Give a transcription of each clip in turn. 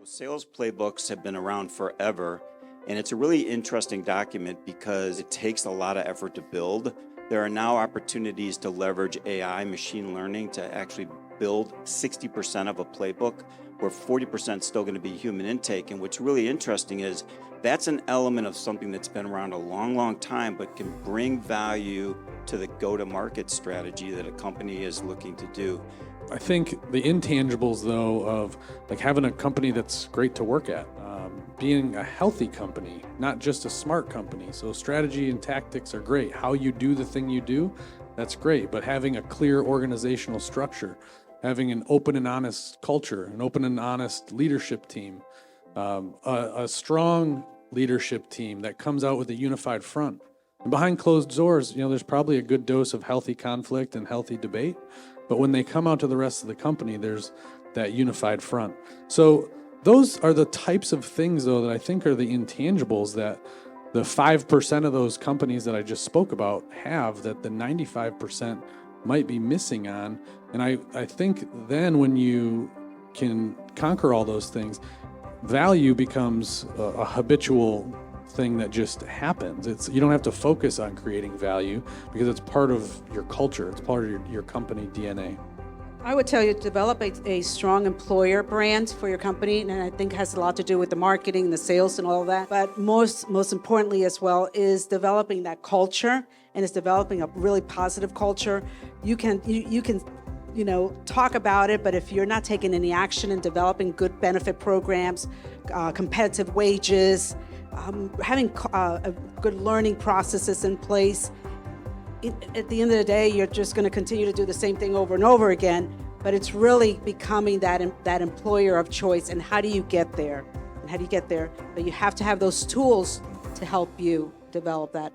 Sales playbooks have been around forever, and it's a really interesting document because it takes a lot of effort to build. There are now opportunities to leverage AI, machine learning, to actually build 60% of a playbook, where 40% is still going to be human intake. And what's really interesting is that's an element of something that's been around a long, long time, but can bring value to the go-to-market strategy that a company is looking to do. I think the intangibles, though, of like having a company that's great to work at, being a healthy company, not just a smart company. So strategy and tactics are great. How you do the thing you do, that's great. But having a clear organizational structure, having an open and honest culture, an open and honest leadership team, a strong leadership team that comes out with a unified front. And behind closed doors, there's probably a good dose of healthy conflict and healthy debate. But when they come out to the rest of the company, there's that unified front. So those are the types of things, though, that I think are the intangibles that the 5% of those companies that I just spoke about have that the 95% might be missing on. And I think then when you can conquer all those things, value becomes a habitual thing that just happens. You don't have to focus on creating value because it's part of your culture. It's part of your company DNA. I would tell you to develop a strong employer brand for your company, and I think it has a lot to do with the marketing, the sales, and all of that. But most importantly as well is developing that culture, and it's developing a really positive culture. You can talk about it, but if you're not taking any action in developing good benefit programs, competitive wages, having good learning processes in place, at the end of the day, you're just going to continue to do the same thing over and over again. But it's really becoming that employer of choice. And how do you get there? But you have to have those tools to help you develop that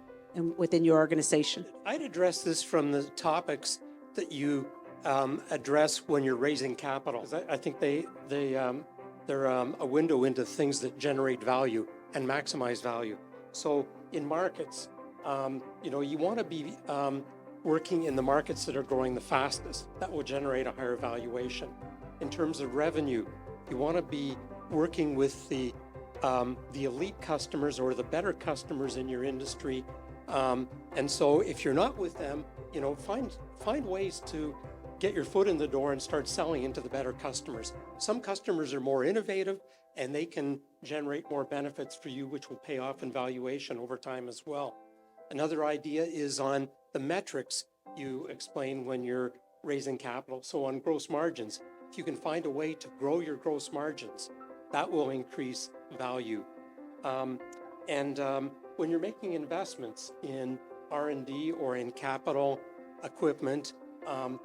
within your organization. I'd address this from the topics that you address when you're raising capital. I think they're a window into things that generate value and maximize value. So in markets, you want to be working in the markets that are growing the fastest. That will generate a higher valuation. In terms of revenue, you want to be working with the elite customers or the better customers in your industry. And so if you're not with them, find ways to get your foot in the door and start selling into the better customers. Some customers are more innovative and they can generate more benefits for you, which will pay off in valuation over time as well. Another idea is on the metrics you explain when you're raising capital. So on gross margins, if you can find a way to grow your gross margins, that will increase value. When you're making investments in R&D or in capital equipment,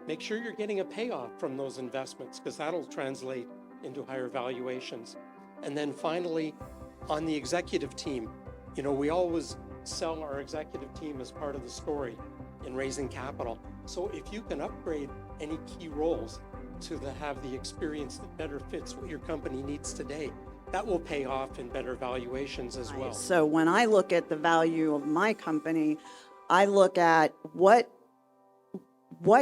make sure you're getting a payoff from those investments because that'll translate into higher valuations. And then finally, on the executive team, we always sell our executive team as part of the story in raising capital. So if you can upgrade any key roles to have the experience that better fits what your company needs today, that will pay off in better valuations as well. So when I look at the value of my company, I look at what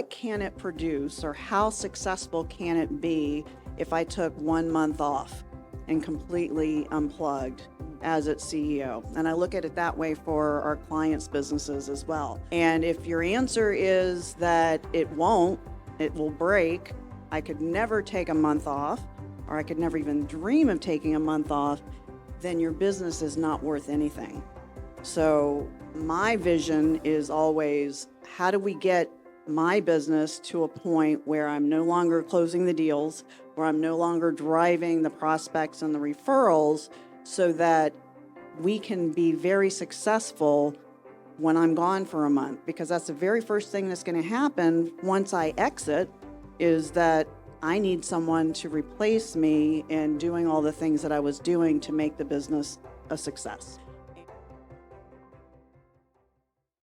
can it produce or how successful can it be if I took 1 month off and completely unplugged as its CEO. And I look at it that way for our clients' businesses as well. And if your answer is that it will break, I could never take a month off, or I could never even dream of taking a month off, then your business is not worth anything. So my vision is always, how do we get my business to a point where I'm no longer closing the deals, where I'm no longer driving the prospects and the referrals, so that we can be very successful when I'm gone for a month. Because that's the very first thing that's going to happen once I exit, is that I need someone to replace me in doing all the things that I was doing to make the business a success.